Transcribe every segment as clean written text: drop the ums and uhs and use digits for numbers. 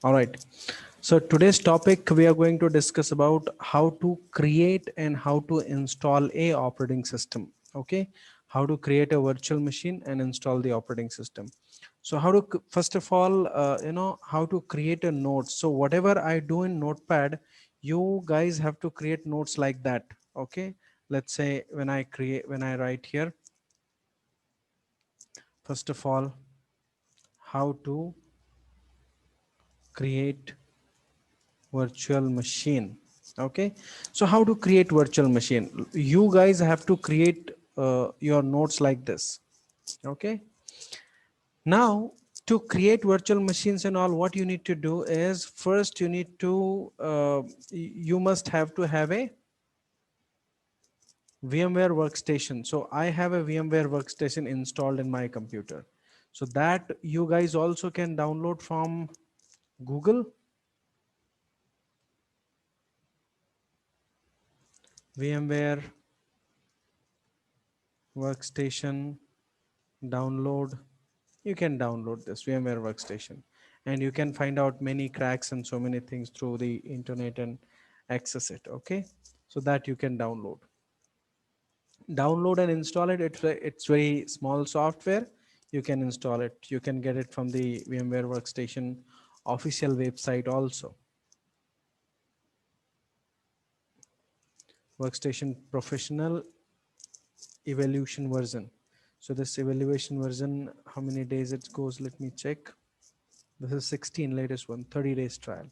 All right. So today's topic we are going to discuss about how to create and how to install a operating system. Okay, how to create a virtual machine and install the operating system. So how to first of all, how to create a note. So whatever I do in Notepad, you guys have to create notes like that. Okay. Let's say when I write here, first of all, how to create virtual machine. Okay, so how to create virtual machine, you guys have to create your notes like this. Okay, now to create virtual machines and all, what you need to do is first you need to you must have to have a VMware workstation. So I have a VMware workstation installed in my computer, so that you guys also can download from Google. VMware workstation download. You can download this VMware workstation and you can find out many cracks and so many things through the internet and access it. Okay, so that you can download and install it. It's very small software. You can install it, you can get it from the VMware workstation official website also. Workstation professional evaluation version. So this evaluation version, how many days it goes, let me check. This is 16, latest one, 30 days trial.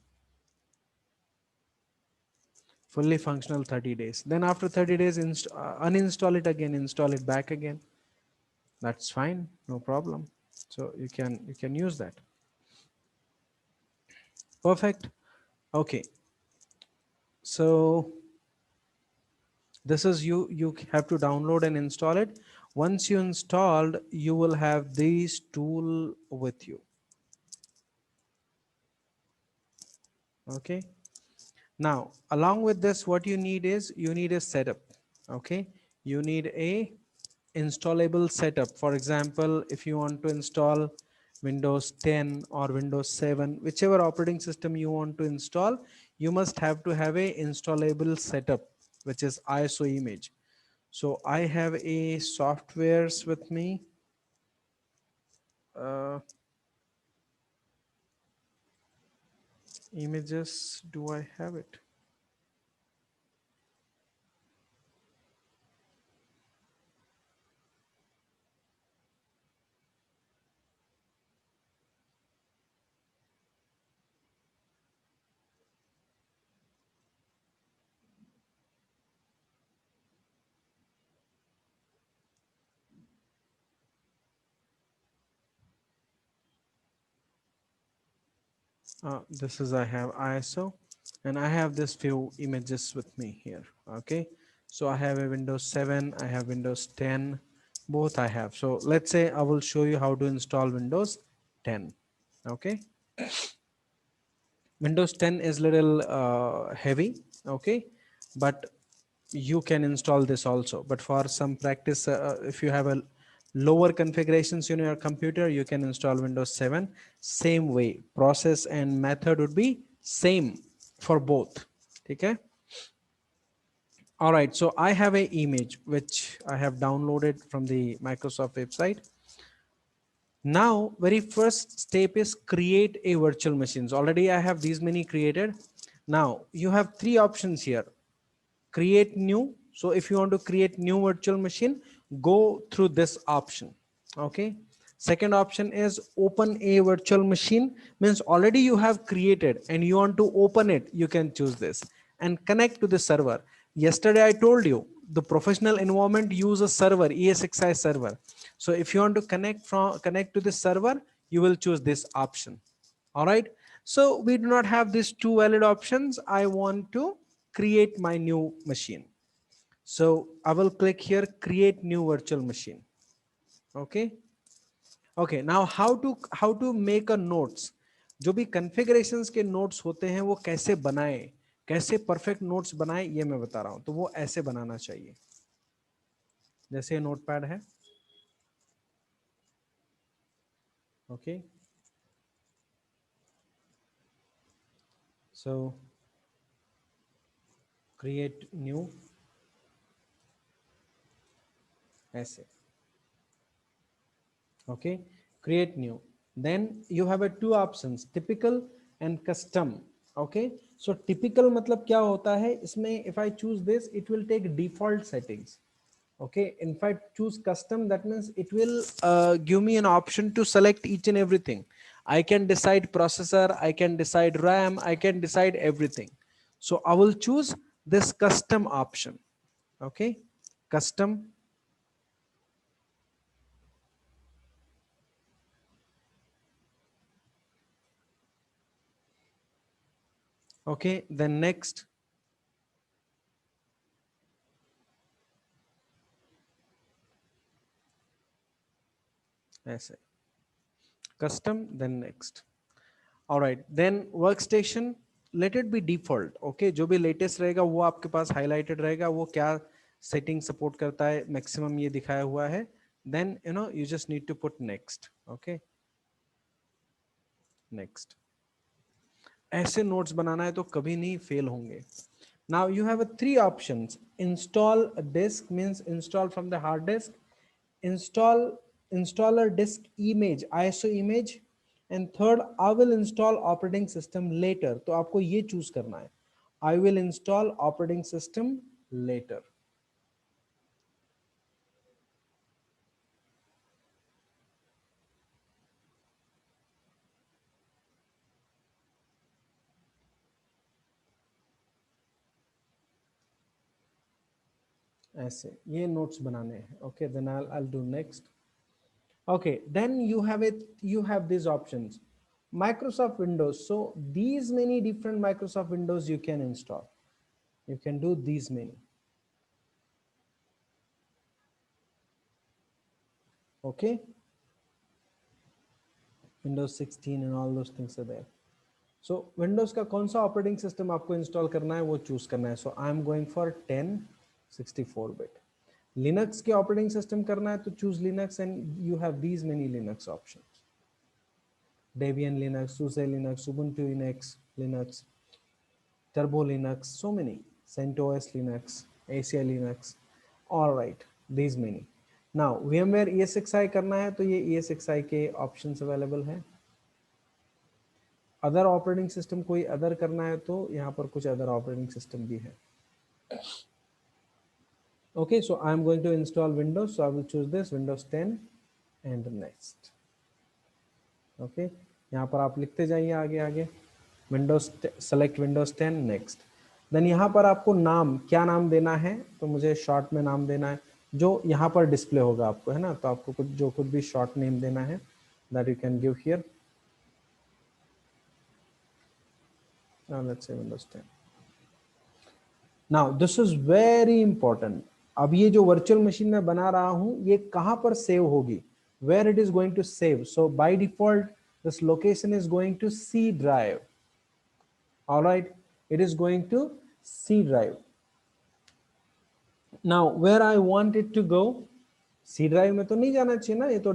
Fully functional 30 days. Then after 30 days, uninstall it again, install it back again. That's fine, no problem. So you can use that. Perfect. Okay. So this is you have to download and install it. Once you installed, you will have these tool with you. Okay. Now, along with this, what you need is you need a setup. Okay. You need a installable setup. For example, if you want to install Windows 10 or Windows 7, whichever operating system you want to install, you must have to have a installable setup, which is ISO image. So I have a softwares with me. Uh, Images, do I have it? This is, I have ISO and I have this few images with me here. Okay, so I have a Windows 7, I have Windows 10, both I have. So let's say I will show you how to install Windows 10. Okay, Windows 10 is little heavy. Okay, but you can install this also. But for some practice, if you have a lower configurations in your computer, you can install Windows 7. Same way, process and method would be same for both. Okay. All right, so I have a image which I have downloaded from the Microsoft website. Now, very first step is create a virtual machines. Already I have these many created. Now you have three options here. Create new. So if you want to create new virtual machine, go through this option. Okay. Second option is open a virtual machine, means already you have created and you want to open it. You can choose this and connect to the server. Yesterday I told you the professional environment use a server, ESXi server. So if you want to connect to the server, you will choose this option. All right. So we do not have these two valid options. I want to create my new machine. So I will click here, create new virtual machine. Okay. Okay. Now how to make a notes. जो भी configurations के notes होते हैं वो कैसे बनाए, कैसे perfect notes बनाए, ये मैं बता रहा हूं. तो वो ऐसे बनाना चाहिए जैसे नोटपैड है. ओके. सो क्रिएट न्यू, ऐसे, okay, create new. Then you have a two options, typical and custom. Okay, so typical मतलब क्या होता है इसमें, if I choose this it will take default settings. Okay, in fact choose custom, that means it will give me an option to select each and everything. I can decide processor, I can decide RAM, I can decide everything. So I will choose this custom option. Okay, custom. Okay, then next, ऐसे custom, then next. All right, then workstation, let it be default. Okay, जो भी latest रहेगा वो आपके पास highlighted रहेगा, वो क्या setting support करता है maximum ये दिखाया हुआ है. Then you know you just need to put next. Okay, next. ऐसे notes बनाना है तो कभी नहीं fail होंगे. Now you have a three options. Install a disk means install from the hard disk. Installer disk image, ISO image. And third, I will install operating system later. तो आपको ये choose करना है. I will install operating system later. ऐसे ये notes बनाने हैं. Okay, then I'll do next. Okay, then you have it, you have these options. Microsoft Windows, so these many different Microsoft Windows you can install. You can do these many. Okay, Windows 16 and all those things are there. So Windows का कौन सा operating system आपको install करना है वो choose करना है. So I am going for 1064 bit. Linux के ऑपरेटिंग सिस्टम करना है तो choose Linux and you have these many Linux options. Debian Linux, SUSE Linux, Ubuntu Linux, Linux Turbo Linux, so many, CentOS Linux, ACI Linux. All right, these many. Now VMware ESXi करना है तो ये ESXi के options available हैं. Other operating system कोई other करना है तो यहाँ पर कुछ अदर ऑपरेटिंग सिस्टम भी है. Okay, so I am going to install Windows, so I will choose this Windows 10 and next. Okay, यहाँ पर आप लिखते जाइए आगे आगे. Windows select Windows 10 next. Then यहाँ पर आपको नाम क्या नाम देना है, तो मुझे शॉर्ट में नाम देना है जो यहाँ पर डिस्प्ले होगा आपको, है ना. तो आपको कुछ जो कुछ भी शॉर्ट नेम देना है that you can give here. Let's say Windows 10. Now this is very important. अब ये जो वर्चुअल मशीन में बना रहा हूं ये कहां पर सेव होगी, where it is going to save. So by default this location is going to C drive. Alright, it is going to C drive. Now where I want it to go, C drive में तो नहीं जाना चाहिए ना, ये तो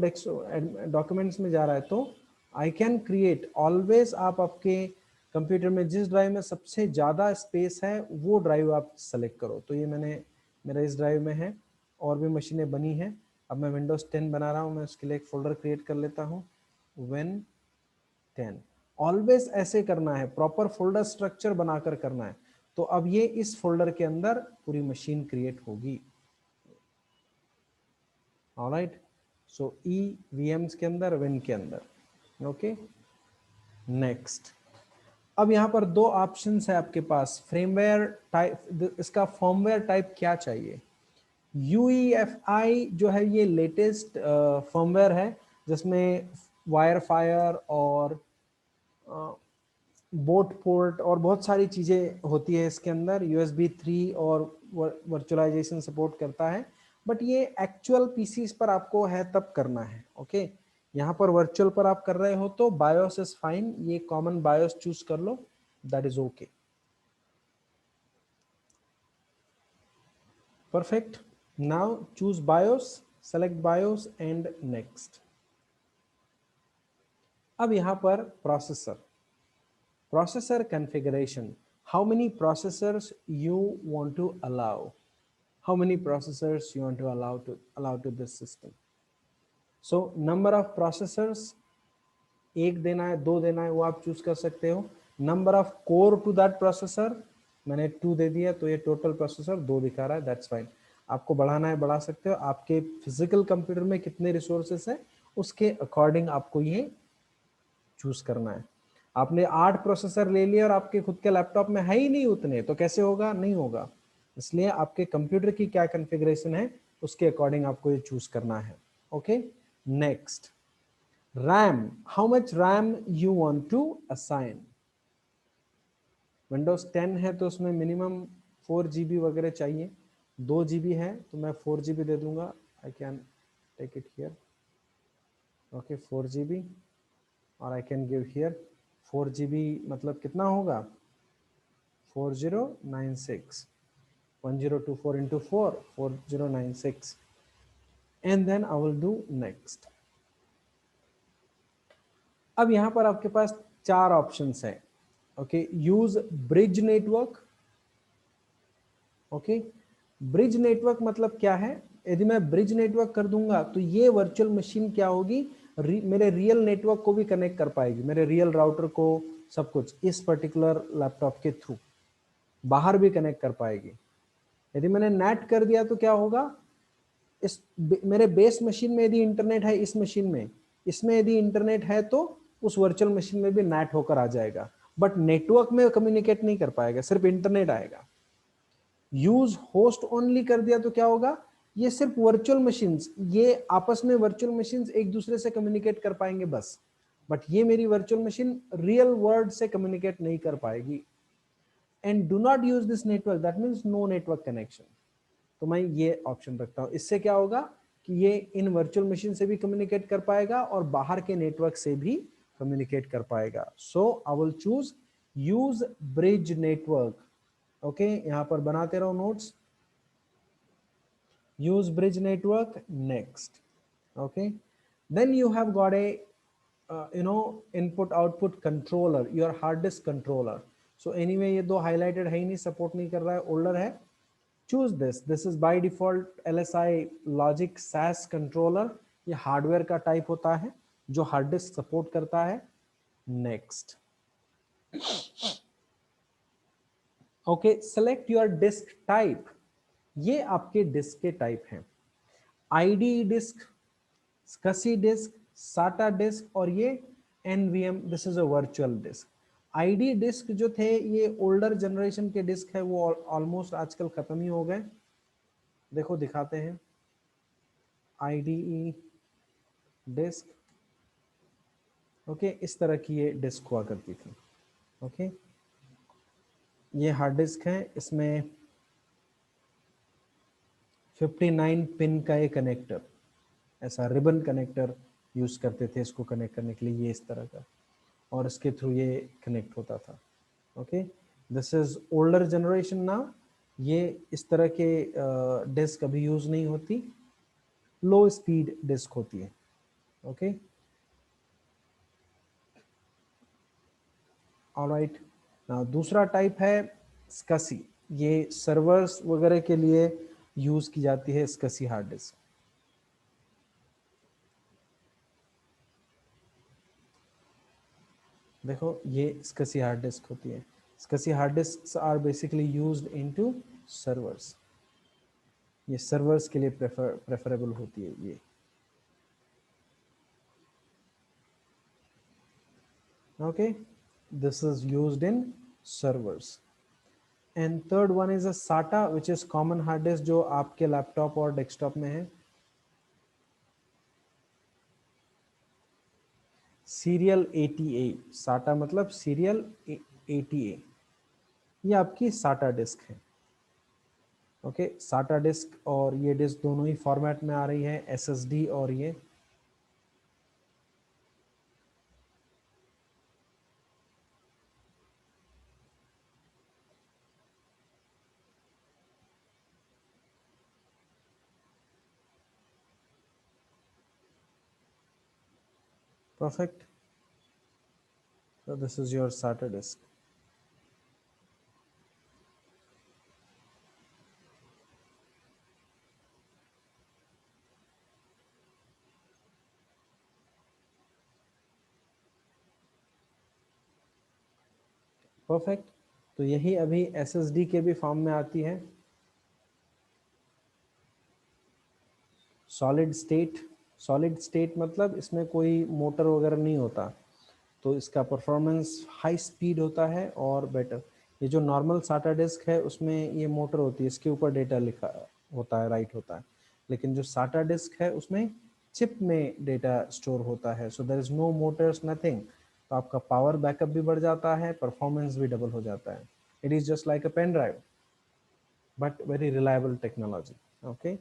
documents में जा रहा है. तो I can create, always आप आपके कंप्यूटर में जिस ड्राइव में सबसे ज्यादा स्पेस है वो ड्राइव आप सेलेक्ट करो. तो ये मेरा इस ड्राइव में है, और भी मशीनें बनी हैं. अब मैं विंडोज 10 बना रहा हूँ, मैं उसके लिए एक फोल्डर क्रिएट कर लेता हूँ, Win 10. ऑलवेज ऐसे करना है, प्रॉपर फोल्डर स्ट्रक्चर बनाकर करना है. तो अब ये इस फोल्डर के अंदर पूरी मशीन क्रिएट होगी. ऑलराइट, सो वीएम्स के अंदर, विन के अंदर. Okay, next. अब यहाँ पर दो ऑप्शंस है आपके पास. फ्रेमवेयर टाइप, इसका फर्मवेयर टाइप क्या चाहिए. UEFI जो है ये लेटेस्ट फर्मवेयर है जिसमें वायर फायर और बोट पोर्ट और बहुत सारी चीज़ें होती है इसके अंदर. USB 3 और वर्चुअलाइजेशन सपोर्ट करता है. बट ये एक्चुअल पीसीज पर आपको है तब करना है. ओके, यहाँ पर वर्चुअल पर आप कर रहे हो तो बायोस इज फाइन. ये कॉमन बायोस चूज कर लो, that is okay. Perfect. Now choose BIOS, select BIOS and next. अब यहाँ पर processor. processor configuration, how many processors you want to allow, how many processors you want to allow to this system. So number of processors, एक देना है, दो देना है, वो आप चूज कर सकते हो. Number of core to that processor मैंने 2 दे दिया, तो ये टोटल प्रोसेसर 2 दिखा रहा है, दैट्स फाइन. आपको बढ़ाना है बढ़ा सकते हो, आपके फिजिकल कंप्यूटर में कितने रिसोर्सेस है उसके अकॉर्डिंग आपको ये चूज करना है. आपने 8 प्रोसेसर ले लिए और आपके खुद के लैपटॉप में है ही नहीं उतने, तो कैसे होगा, नहीं होगा. इसलिए आपके कंप्यूटर की क्या कॉन्फ़िगरेशन है उसके अकॉर्डिंग आपको ये चूज करना है. Okay, next, RAM, how much RAM you want to assign. Windows 10 है तो उसमें मिनिमम 4 GB वगैरह चाहिए. 2 GB है तो मैं 4 GB दे दूंगा. I can take it here. Okay, 4 GB, और I can give here 4 GB मतलब कितना होगा, 4096, 1024 into 4, 4096, and then I will do next. अब यहां पर आपके पास 4 ऑप्शंस हैं. Okay, use bridge network. Okay, bridge network मतलब क्या है, यदि मैं ब्रिज नेटवर्क कर दूंगा तो ये वर्चुअल मशीन क्या होगी, मेरे रियल नेटवर्क को भी कनेक्ट कर पाएगी, मेरे रियल राउटर को, सब कुछ इस पर्टिकुलर लैपटॉप के थ्रू बाहर भी कनेक्ट कर पाएगी. यदि मैंने नेट कर दिया तो क्या होगा, इस मेरे बेस मशीन में यदि इंटरनेट है, इस मशीन में, इसमें यदि इंटरनेट है तो उस वर्चुअल मशीन में भी नेट होकर आ जाएगा, बट नेटवर्क में कम्युनिकेट नहीं कर पाएगा, सिर्फ इंटरनेट आएगा. यूज होस्ट ओनली कर दिया तो क्या होगा, ये सिर्फ वर्चुअल मशीन्स, ये आपस में वर्चुअल मशीन्स एक दूसरे से कम्युनिकेट कर पाएंगे बस, बट ये मेरी वर्चुअल मशीन रियल वर्ल्ड से कम्युनिकेट नहीं कर पाएगी. And do not use this network, that means no network connection. तो मैं ये ऑप्शन रखता हूं. इससे क्या होगा कि ये इन वर्चुअल मशीन से भी कम्युनिकेट कर पाएगा और बाहर के नेटवर्क से भी कम्युनिकेट कर पाएगा. So I will choose use bridge network. Okay, यहां पर बनाते रहो notes. use bridge network. Next. Okay, then you have got a input output controller, your hard disk controller. So anyway ये दो highlighted है ही नहीं, support नहीं कर रहा है, older है. choose this is by default LSI logic SAS controller. ये हार्डवेयर का टाइप होता है जो हार्ड डिस्क सपोर्ट करता है. Next. Okay, select your disk type. ये आपके डिस्क के टाइप हैं. IDE disk, SCSI disk, SATA disk, और ये NVM, this is a virtual disk. IDE disk जो थे ये ओल्डर जनरेशन के डिस्क है, वो ऑलमोस्ट आजकल खत्म ही हो गए. देखो दिखाते हैं. IDE disc. ओके, इस तरह की ये डिस्क हुआ करती थी. ओके, ये हार्ड डिस्क है, इसमें 59 पिन का ये कनेक्टर, ऐसा रिबन कनेक्टर यूज करते थे इसको कनेक्ट करने के लिए, ये इस तरह का, और इसके थ्रू ये कनेक्ट होता था. Okay, this is older generation now. ये इस तरह के डिस्क अभी यूज नहीं होती, लो स्पीड डिस्क होती है. Okay, alright. नाउ दूसरा टाइप है SCSI. ये सर्वर्स वगैरह के लिए यूज की जाती है SCSI हार्ड डिस्क. देखो ये SCSI हार्ड डिस्क होती है. SCSI hard disk are basically used into servers. ये सर्वर्स के लिए प्रेफरेबल होती है ये. Okay, this is used in servers. And third one is a SATA which is common hard disk जो आपके लैपटॉप और डेस्कटॉप में है. सीरियल ATA, SATA मतलब सीरियल ATA, ये आपकी SATA डिस्क है. ओके, SATA डिस्क और ये डिस्क दोनों ही फॉर्मेट में आ रही है, SSD और ये. Perfect. So this is your SATA disk. Perfect. तो यही अभी SSD के भी फॉर्म में आती है। सॉलिड स्टेट, सॉलिड स्टेट मतलब इसमें कोई मोटर वगैरह नहीं होता, तो इसका परफॉर्मेंस हाई स्पीड होता है और बेटर। ये जो नॉर्मल साटा डिस्क है उसमें ये मोटर होती है, इसके ऊपर डेटा लिखा होता है, राइट होता है। लेकिन जो साटा डिस्क है उसमें चिप में डेटा स्टोर होता है, so there is no motors nothing. तो आपका पावर बैकअप भी बढ़ जाता है, परफॉर्मेंस भी डबल हो जाता है। It is just like a pen drive but very reliable technology. Okay,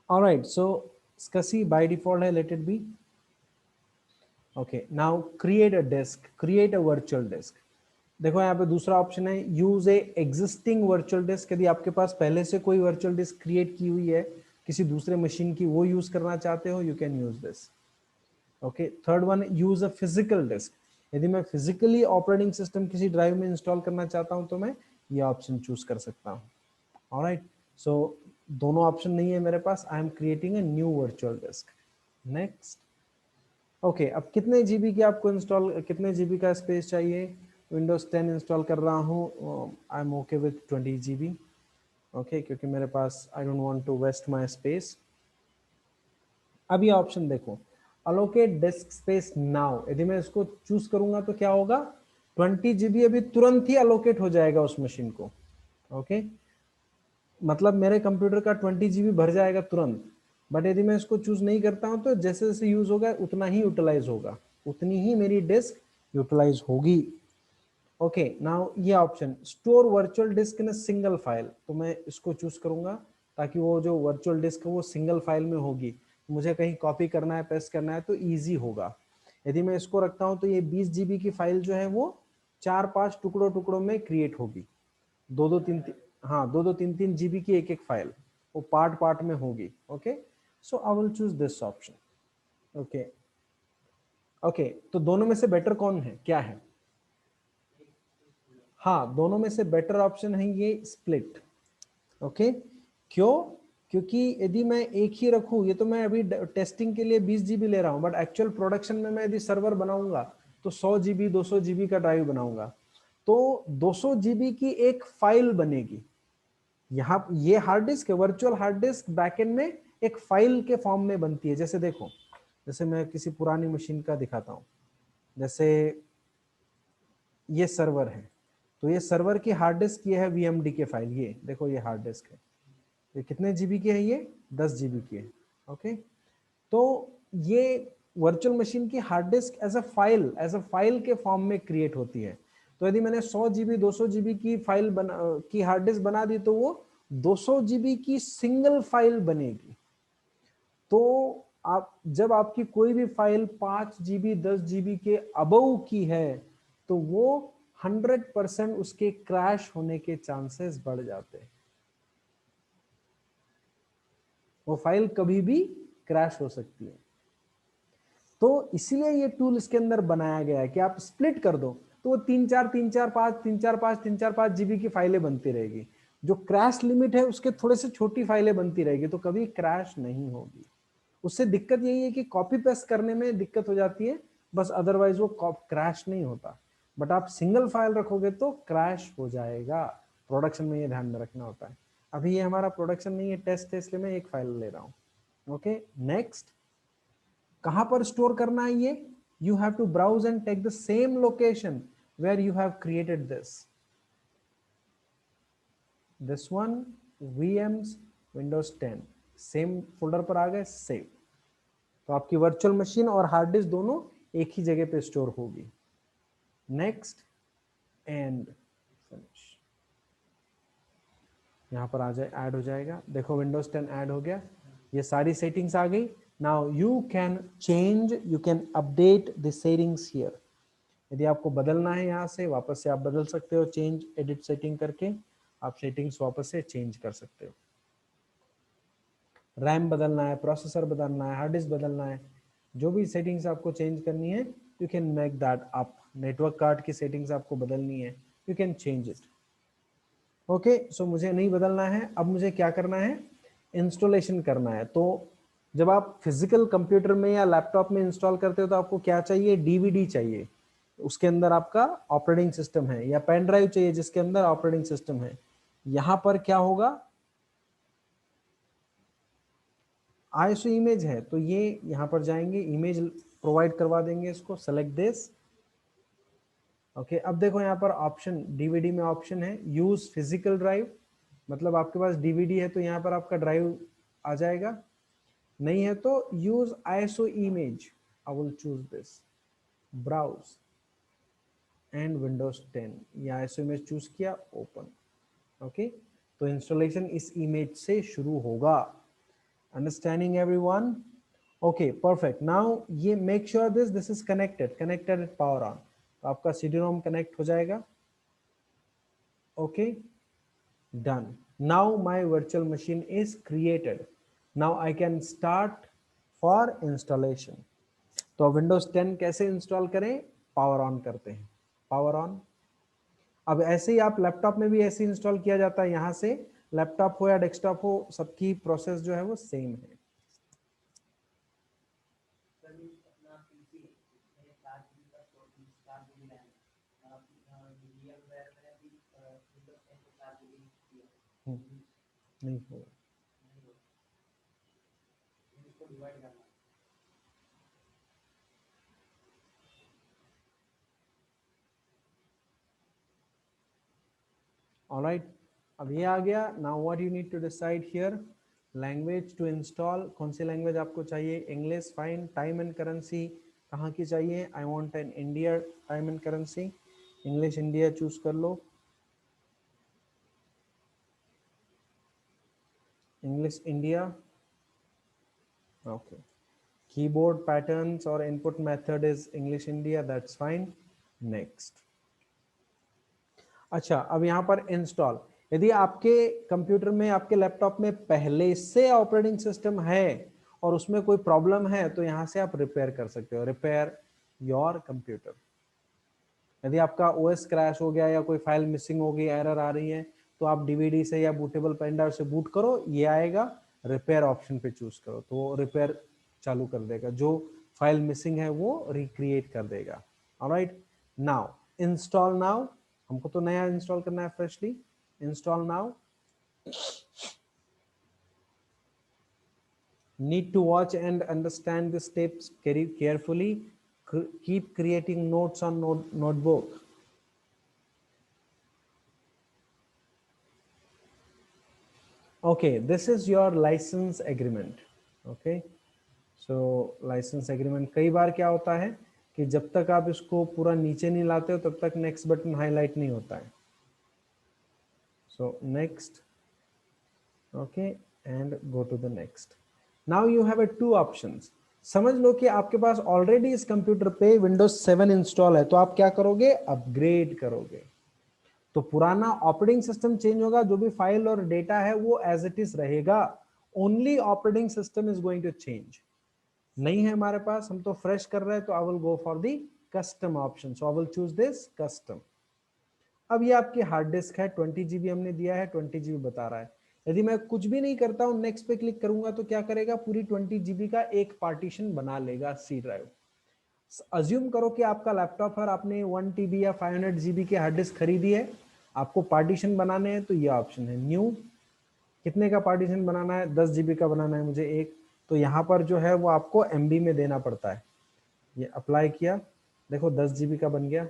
alright, so SCSI by default है let it be। Okay, now create a disk, create a virtual disk. देखो यहाँ पे दूसरा option है use a existing virtual disk. यदि आपके पास पहले से कोई वर्चुअल डिस्क क्रिएट की हुई है किसी दूसरे मशीन की, वो यूज करना चाहते हो, you can use this. Okay, third one, use a physical disk. यदि मैं फिजिकली ऑपरेटिंग सिस्टम किसी ड्राइव में इंस्टॉल करना चाहता हूं तो मैं ये ऑप्शन चूज कर सकता हूं। ऑलराइट, सो दोनों ऑप्शन नहीं है मेरे पास, I am creating a new virtual disk. Next. Okay, अब कितने जीबी की आपको इंस्टॉल, कितने जीबी का स्पेस चाहिए? विंडोज 10 इंस्टॉल कर रहा हूँ, I am okay with 20 GB. Okay, क्योंकि मेरे पास I don't want to waste my space. अब ये ऑप्शन देखो, अलोकेट डिस्क स्पेस नाउ। यदि मैं इसको चूज करूंगा तो क्या होगा, 20 जीबी अभी तुरंत ही अलोकेट हो जाएगा उस मशीन को। ओके, मतलब मेरे कंप्यूटर का 20 जीबी भर जाएगा तुरंत। बट यदि मैं इसको चूज नहीं करता हूं तो जैसे जैसे यूज होगा उतना ही यूटिलाइज होगा, उतनी ही मेरी डिस्क यूटिलाइज होगी। ओके, नाउ ये option store virtual disc in single file, तो मैं इसको चूज करूंगा ताकि वो जो वर्चुअल डिस्क है वो सिंगल फाइल में होगी, मुझे कहीं कॉपी करना है, पेस्ट करना है तो इजी होगा। यदि मैं इसको रखता हूं तो ये 20 जीबी की फाइल जो है वो 4-5 टुकड़ों टुकड़ों में क्रिएट होगी, दो दो तीन तीन, हाँ, दो दो तीन तीन जीबी की एक एक फाइल, वो पार्ट पार्ट में होगी। Okay, so I will choose this option. Okay, okay, तो दोनों में से बेटर कौन है, क्या है? हाँ, दोनों में से बेटर ऑप्शन है ये स्प्लिट। ओके, क्यों? क्योंकि यदि मैं एक ही रखूं, ये तो मैं अभी टेस्टिंग के लिए 20 जीबी ले रहा हूं, बट एक्चुअल प्रोडक्शन में मैं यदि सर्वर बनाऊंगा तो 100 जीबी 200 जीबी का ड्राइव बनाऊंगा, तो 200 जीबी की एक फाइल बनेगी। यहाँ ये हार्ड डिस्क है, वर्चुअल हार्ड डिस्क बैकएंड में एक फाइल के फॉर्म में बनती है। जैसे देखो, जैसे मैं किसी पुरानी मशीन का दिखाता हूँ, जैसे ये सर्वर है, तो ये सर्वर की हार्ड डिस्क ये है वीएमडी के फाइल, ये देखो ये हार्ड डिस्क है, ये कितने जीबी की है, ये 10 जीबी की है। ओके, तो ये वर्चुअल मशीन की hard disk as a file के फॉर्म में क्रिएट होती है। तो यदि मैंने 100 जीबी 200 जीबी की फाइल बना की हार्ड डिस्क बना दी तो वो 200 जीबी की सिंगल फाइल बनेगी। तो आप जब आपकी कोई भी फाइल 5 जीबी 10 जीबी के अबव की है तो वो 100% उसके क्रैश होने के चांसेस बढ़ जाते हैं, वो फाइल कभी भी क्रैश हो सकती है। तो इसीलिए ये टूल इसके अंदर बनाया गया है कि आप स्प्लिट कर दो तो वो 3-4 जीबी की फाइलें बनती रहेगी, जो क्रैश लिमिट है उसके थोड़े से छोटी फाइलें बनती रहेगी, तो कभी क्रैश नहीं होगी। उससे दिक्कत यही है कि कॉपी पेस्ट करने में दिक्कत हो जाती है बस, अदरवाइज वो क्रैश नहीं होता। बट आप सिंगल फाइल रखोगे तो क्रैश हो जाएगा, प्रोडक्शन में ये ध्यान में रखना होता है। अभी ये हमारा प्रोडक्शन नहीं है, टेस्ट है, इसलिए मैं एक फाइल ले रहा हूं। ओके, नेक्स्ट, कहां पर स्टोर करना है ये? You have to browse and take the same location where you have created this one, VMs Windows 10, same folder पर आ गए, सेव। तो आपकी वर्चुअल मशीन और हार्ड डिस्क दोनों एक ही जगह पे स्टोर होगी। नेक्स्ट एंड फिनिश, यहाँ पर आ जाए, ऐड हो जाएगा। देखो विंडोज 10 ऐड हो गया, ये सारी सेटिंग्स आ गई। Now you can change, you can update the settings here. यदि आपको बदलना है यहाँ से वापस से आप बदल सकते हो, चेंज एडिट सेटिंग करके आप सेटिंग्स वापस से चेंज कर सकते हो। रैम बदलना है, प्रोसेसर बदलना है, हार्ड डिस्क बदलना है, जो भी सेटिंग्स आपको चेंज करनी है you can make that up. Network card की सेटिंग्स आपको बदलनी है, you can change it. Okay, so मुझे नहीं बदलना है. अब मुझे क्या करना है, इंस्टॉलेशन करना है. तो जब आप फिजिकल कंप्यूटर में या लैपटॉप में इंस्टॉल करते हो तो आपको क्या चाहिए, डीवीडी चाहिए, उसके अंदर आपका ऑपरेटिंग सिस्टम है, या पेन ड्राइव चाहिए जिसके अंदर ऑपरेटिंग सिस्टम है. यहां पर क्या होगा, आईएसओ इमेज है तो ये यहां पर जाएंगे, इमेज प्रोवाइड करवा देंगे इसको, सेलेक्ट दिस. ओके, अब देखो यहाँ पर ऑप्शन, डीवीडी में ऑप्शन है यूज फिजिकल ड्राइव, मतलब आपके पास डीवीडी है तो यहाँ पर आपका ड्राइव आ जाएगा. नहीं है तो use ISO image, I will choose this, browse and Windows 10. ये आईएसओ इमेज चूज किया, ओपन. ओके, तो इंस्टॉलेशन इस इमेज से शुरू होगा. Understanding everyone? Okay, perfect. Now ये make sure this is connected power on. तो आपका CD-ROM कनेक्ट हो जाएगा. Okay, done. Now my virtual machine is created. Now I can start for installation. तो विंडोज 10 कैसे इंस्टॉल करें, पावर ऑन करते हैं, पावर ऑन. अब ऐसे ही आप लैपटॉप में भी ऐसे इंस्टॉल किया जाता है, यहां से लैपटॉप हो या डेस्कटॉप हो, सबकी प्रोसेस जो है वो सेम है. नहीं होगा. ऑलराइट, अब ये आ गया. Now what you need to decide here, language to install. कौन सी लैंग्वेज आपको चाहिए, English, fine. Time and currency कहाँ की चाहिए, I want an India time and currency, English India choose कर लो, English India. Okay, keyboard patterns और input method is English India, that's fine. Next. अच्छा, अब यहाँ पर इंस्टॉल, यदि आपके कंप्यूटर में, आपके लैपटॉप में पहले से ऑपरेटिंग सिस्टम है और उसमें कोई प्रॉब्लम है तो यहाँ से आप रिपेयर कर सकते हो, रिपेयर योर कंप्यूटर. यदि आपका ओएस क्रैश हो गया या कोई फाइल मिसिंग हो गई, एरर आ रही है, तो आप डीवीडी से या बूटेबल पेन ड्राइव से बूट करो, ये आएगा, रिपेयर ऑप्शन पे चूज करो तो वो रिपेयर चालू कर देगा, जो फाइल मिसिंग है वो रिक्रिएट कर देगा. Alright, now install now. हमको तो नया इंस्टॉल करना है, freshly. Install now. Need to watch and understand the steps carefully. Keep creating notes on notebook. Okay, this is your license agreement. Okay, so license agreement, कई बार क्या होता है कि जब तक आप इसको पूरा नीचे नहीं लाते हो तब तक नेक्स्ट बटन हाईलाइट नहीं होता है. So next. Okay, and go to the next. Now you have a two options. समझ लो कि आपके पास ऑलरेडी इस कंप्यूटर पे विंडोज 7 इंस्टॉल है, तो आप क्या करोगे, अपग्रेड करोगे. तो पुराना ऑपरेटिंग सिस्टम चेंज होगा, जो भी फाइल और डेटा है वो एज इट इज रहेगा, only operating system is going to change. नहीं है हमारे पास, हम तो फ्रेश कर रहे हैं, तो I will go for the custom option. So I will choose this custom. अब ये आपकी हार्ड डिस्क है, 20 GB हमने दिया है, 20 GB बता रहा है. यदि मैं कुछ भी नहीं करता हूं, नेक्स्ट पे क्लिक करूंगा तो क्या करेगा, पूरी 20 GB का एक पार्टीशन बना लेगा सी ड्राइव. अज्यूम करो कि आपका लैपटॉप है, आपने 1 TB या 500 GB की हार्ड डिस्क खरीदी है, आपको पार्टीशन बनाने हैं, तो ये ऑप्शन है न्यू. कितने का पार्टीशन बनाना है, 10 GB का बनाना है मुझे एक. तो यहाँ पर जो है वो आपको MB में देना पड़ता है. ये अप्लाई किया, देखो 10 GB का बन गया.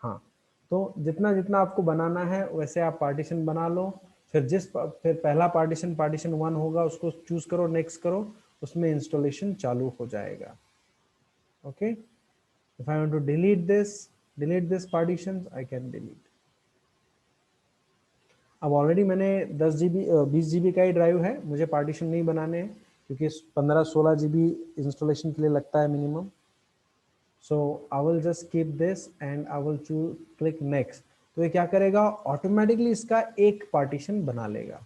हाँ, तो जितना जितना आपको बनाना है वैसे आप पार्टीशन बना लो. फिर पहला पार्टीशन 1 होगा, उसको चूज करो, नेक्स्ट करो, उसमें इंस्टॉलेशन चालू हो जाएगा. Okay, if I want to delete this partition, I can delete. अब ऑलरेडी मैंने 10 GB 20 GB का ही ड्राइव है, मुझे पार्टीशन नहीं बनाने हैं क्योंकि 15-16 GB इंस्टॉलेशन के लिए लगता है minimum. So I will just keep this and I will choose click next. तो ये क्या करेगा, ऑटोमेटिकली इसका एक पार्टीशन बना लेगा.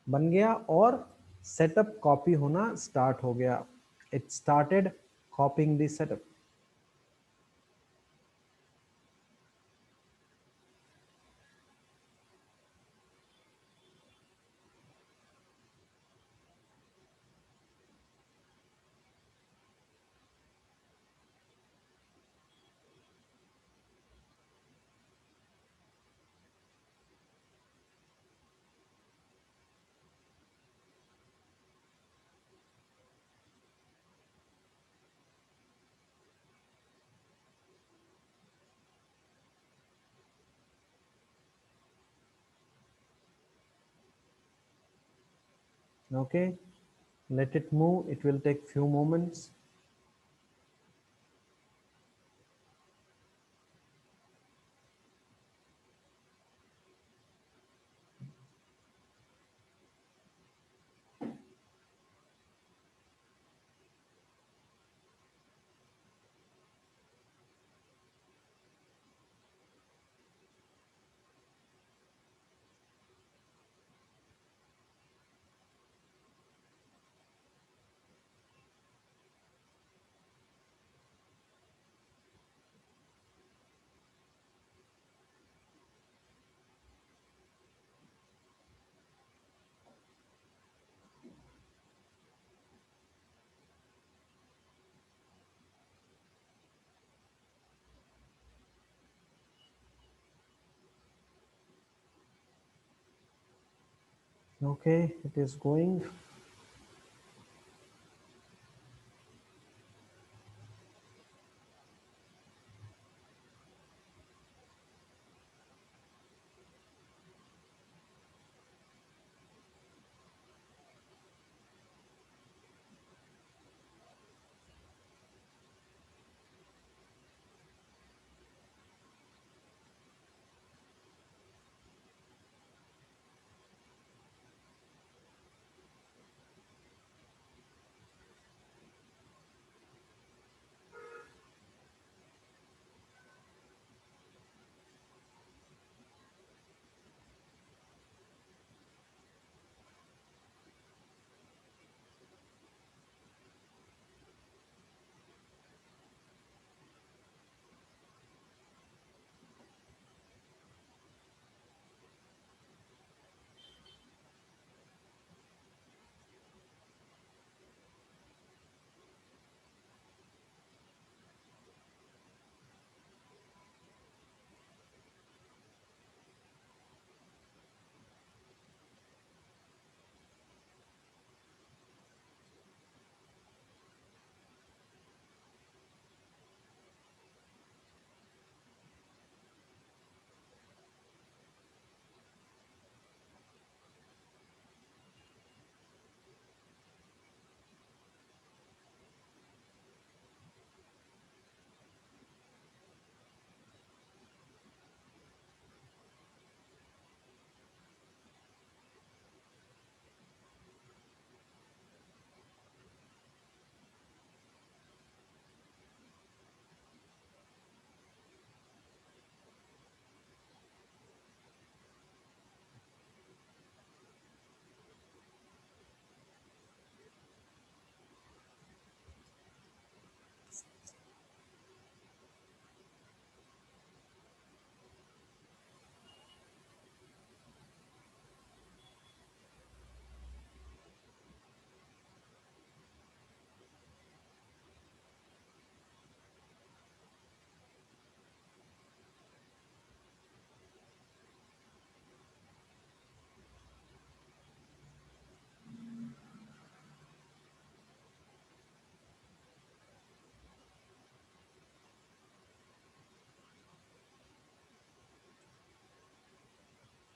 बन गया और सेटअप कॉपी होना स्टार्ट हो गया. it started copying the setup. Okay, let it move, it will take few moments. Okay, it is going.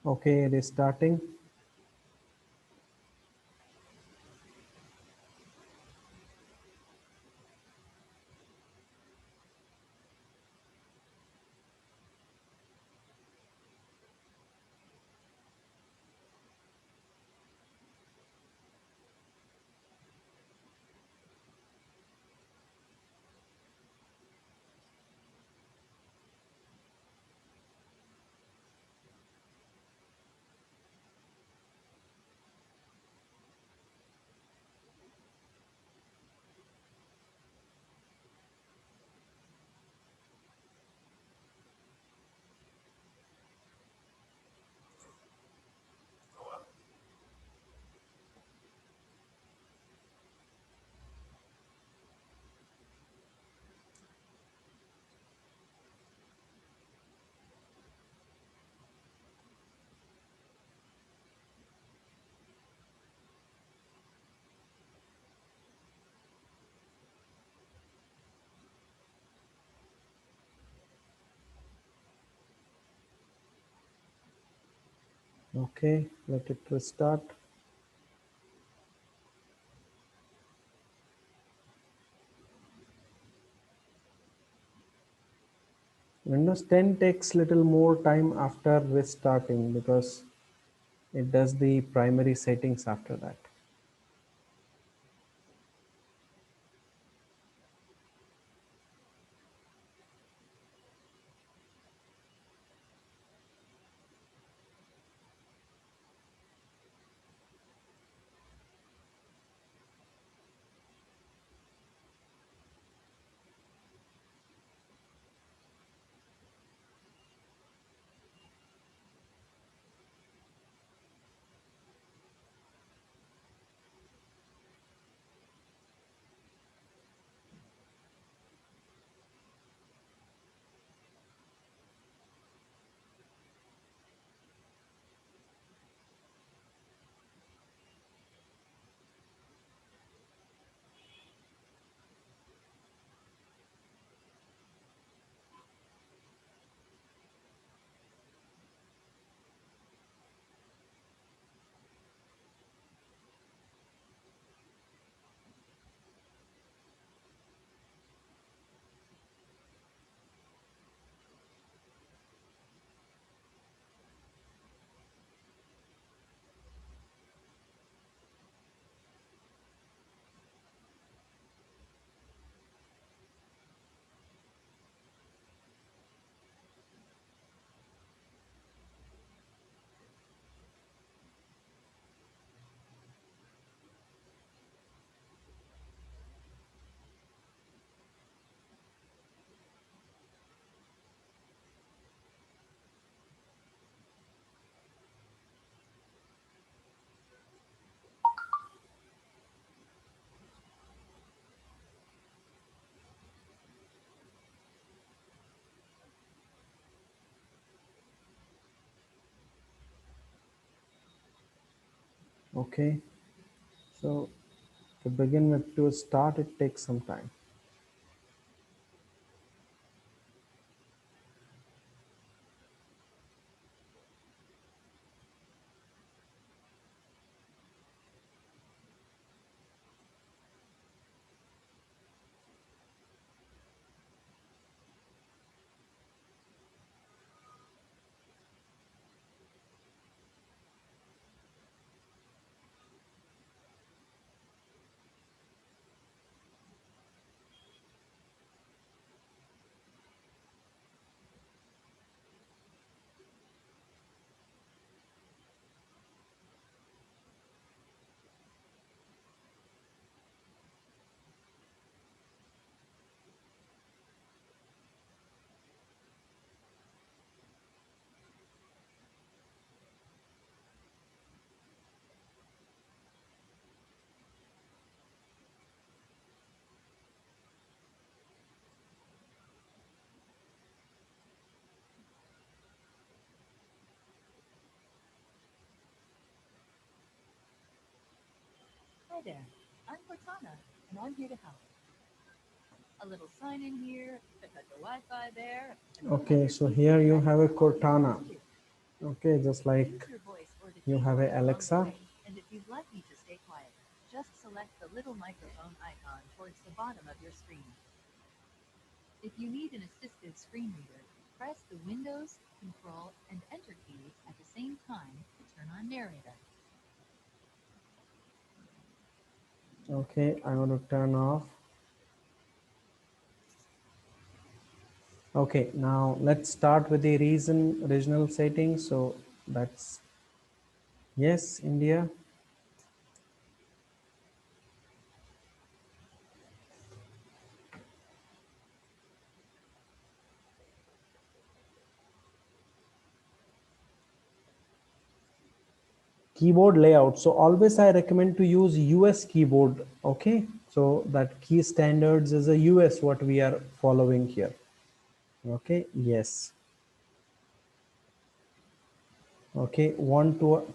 Okay, it is starting. Okay, let it restart. Windows 10 takes little more time after restarting because it does the primary settings after that. Okay, so to begin with, to start, it takes some time. Hi there, I'm Cortana, and I'm here to help. A little sign in here, pick out the Wi-Fi there, and we'll have Okay, your so PC here you ready have a for all you need Cortana. to do. Okay, just You can like use your voice or the you have keyboard a along the Alexa. way, and if you'd like me to stay quiet, just select the little microphone icon towards the bottom of your screen. If you need an assistive screen reader, press the Windows, Control, and Enter keys at the same time to turn on Narrator. Okay, I'm going to turn off. Okay, now let's start with the reason original settings. So that's yes, India. Keyboard layout. So always I recommend to use US keyboard. Okay, so that key standards is a US what we are following here. Okay, yes. Okay, want to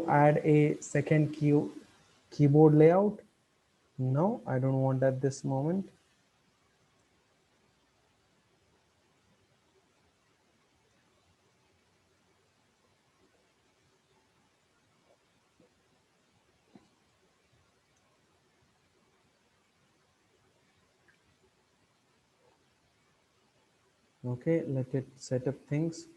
add a second keyboard layout? No, I don't want at this moment. Okay, let it set up things.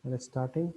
It is starting.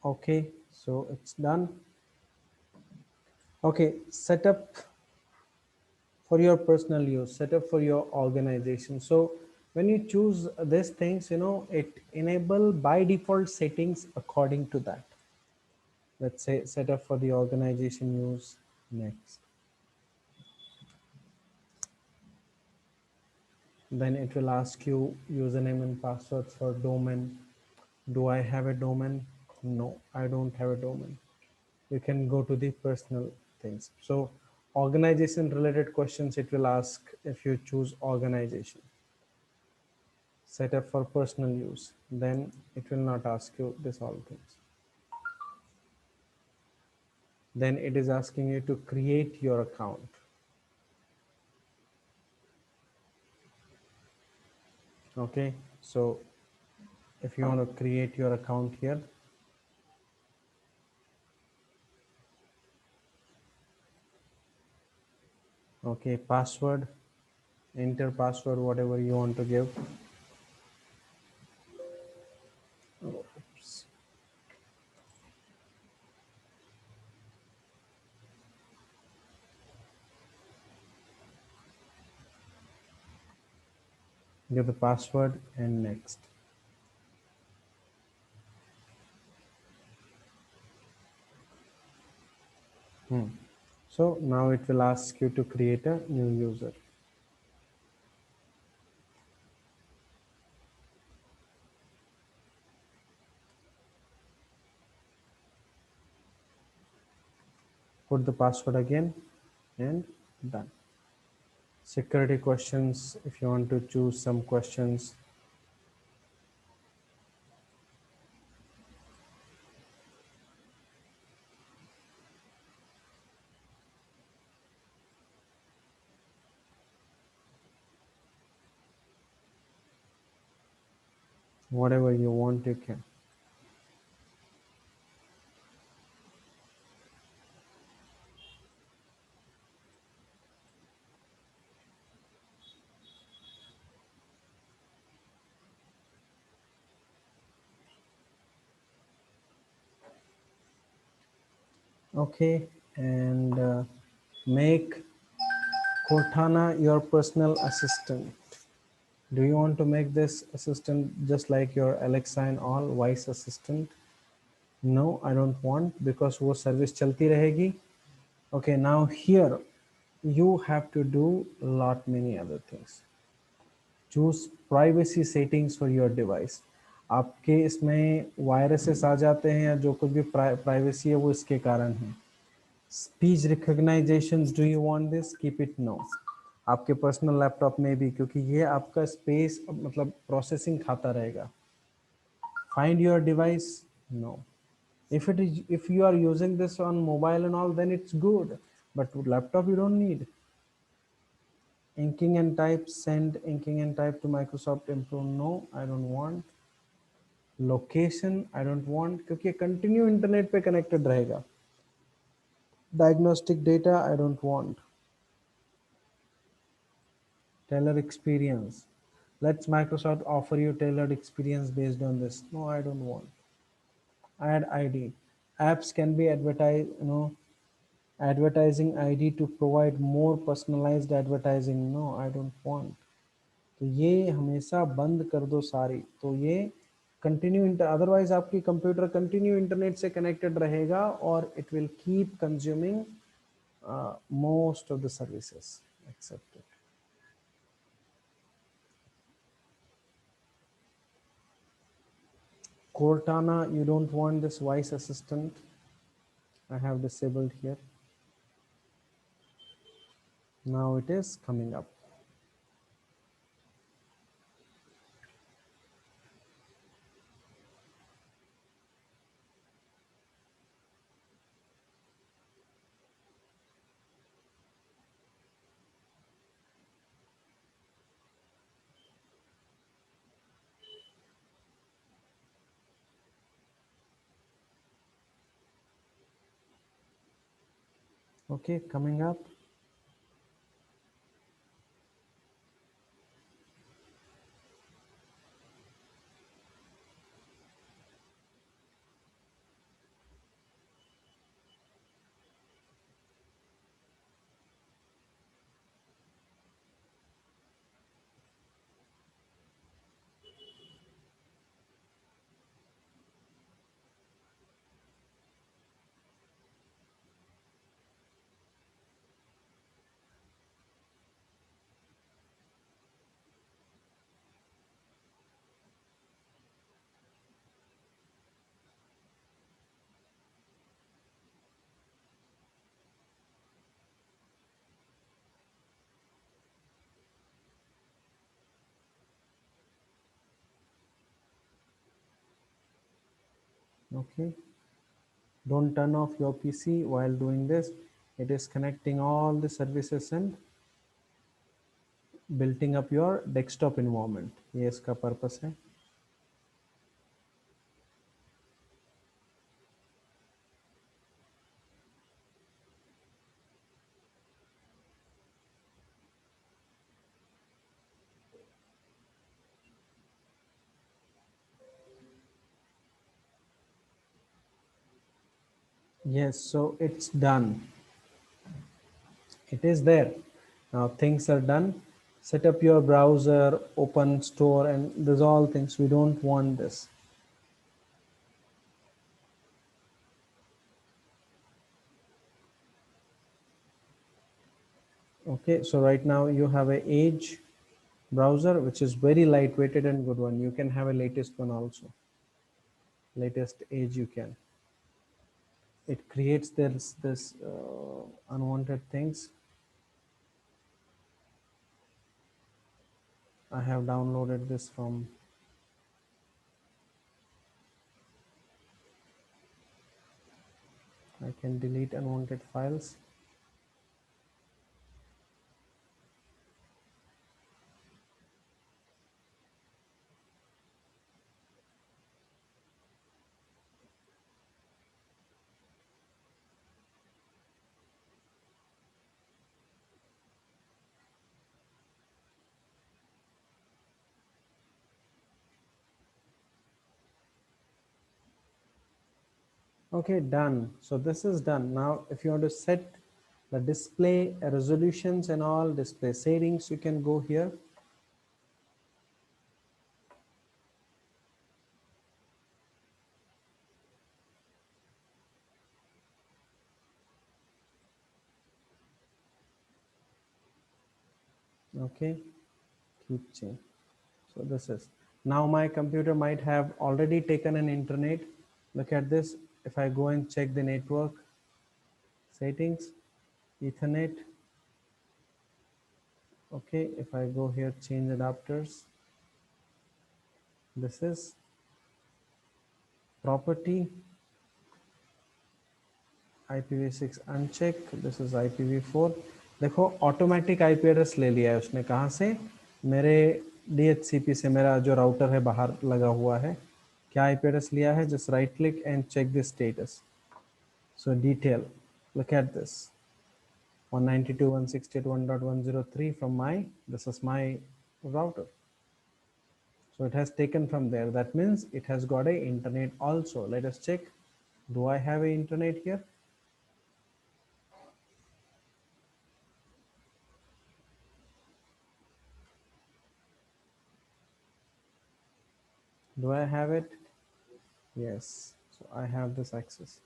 Okay, so it's done. Okay, setup for your personal use, setup for your organization. So when you choose these things, it enable by default settings according to that. Let's say setup for the organization use. Next. Then it will ask you username and password for domain. Do I have a domain? No, I don't have a domain. You can go to the personal things. So organization related questions, it will ask if you choose organization. Set up for personal use, then it will not ask you this all things. Then it is asking you to create your account. Okay, so if you want to create your account here, okay, password, enter password whatever you want to give. Oops. Give the password and next. So now it will ask you to create a new user. Put the password again and done. Security questions, if you want to choose some questions. Whatever you want, you can. Okay, and make Cortana your personal assistant. Do you want to make this assistant just like your Alexa and all voice assistant? No, I don't want, because वो service चलती रहेगी. Okay, now here you have to do lot many other things. Choose privacy settings for your device. आपके इसमें viruses आ जाते हैं या जो कुछ भी प्राइवेसी है वो इसके कारण है. Speech recognization, do you want this? Keep it no. आपके पर्सनल लैपटॉप में भी, क्योंकि ये आपका स्पेस मतलब प्रोसेसिंग खाता रहेगा. Find your device, no. If you are using this on mobile and all, then it's good, but laptop you don't need. Inking and type, send inking and type to Microsoft Improve, no, I don't want. Location I don't want, क्योंकि continue internet पे connected रहेगा. Diagnostic data I don't want. Tailored experience, let's Microsoft offer you tailored experience based on this, no, I don't want. Add ID, apps can be advertised, advertising ID to provide more personalized advertising. No, I don't want. तो ये हमेशा बंद कर दो सारी, तो ये continue otherwise आपकी कंप्यूटर कंटिन्यू इंटरनेट से कनेक्टेड रहेगा और it will keep consuming most of the services accepted. Cortana, you don't want this voice assistant. I have disabled here. Now it is coming up. Okay, coming up. Okay, don't turn off your PC while doing this. It is connecting all the services and building up your desktop environment. ये इसका purpose है. Yes, so it's done. It is there. Now things are done. Set up your browser, open store, and these all things. We don't want this. Okay, so right now you have a Edge browser, which is very lightweighted and good one. You can have a latest one also. Latest Edge you can. It creates this unwanted things. I have downloaded this from. I can delete unwanted files. Okay, done. So this is done. Now, if you want to set the display resolutions and all display settings, you can go here. Okay, keep change. So this is, now my computer might have already taken an internet. Look at this. If I go and check the network settings, Ethernet. Okay, if I go here, change adapters. This is property, IPv6 uncheck. This is IPv4. देखो automatic IP address ले लिया है उसने. कहाँ से? मेरे DHCP से. मेरा जो राउटर है बाहर लगा हुआ है. क्या आईपी एड्रेस लिया है? Just right click and check the status. So detail, look at this. 192.168.1.103 from my, this is my router. So it has taken from there. That means it has got a internet also. Let us check. Do I have a internet here? Do I have it? Yes. So I have this access.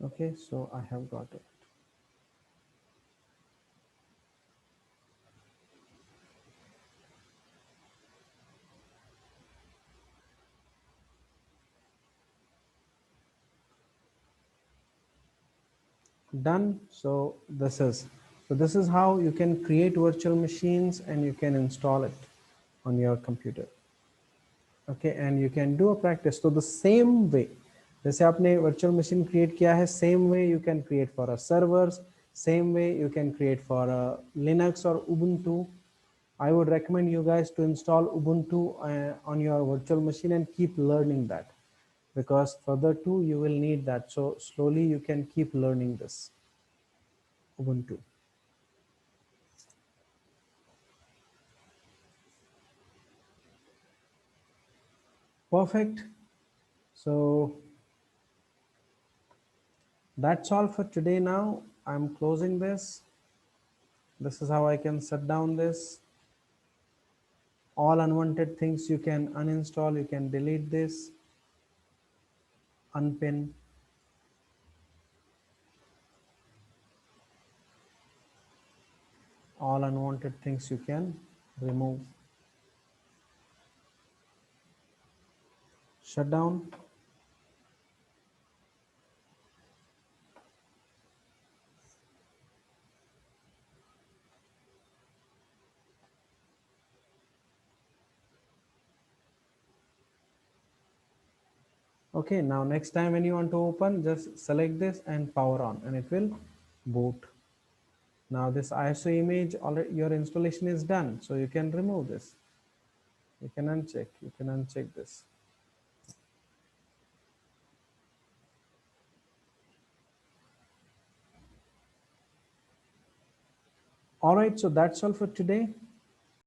Okay, so I have got it. Done. So this is how you can create virtual machines and you can install it on your computer. Okay, and you can do a practice. So the same way, जैसे आपने virtual machine create किया है, same way you can create for a servers, same way you can create for a Linux or Ubuntu. I would recommend you guys to install Ubuntu on your virtual machine and keep learning that, because further too you will need that. So slowly you can keep learning this Ubuntu. Perfect. So that's all for today. Now I'm closing this. This is how I can shut down this. All unwanted things you can uninstall, you can delete this, unpin. All unwanted things you can remove. Shut down. Okay, now next time when you want to open, just select this and power on and it will boot. Now this ISO image, already your installation is done, so you can remove this. You can uncheck this. All right, so that's all for today.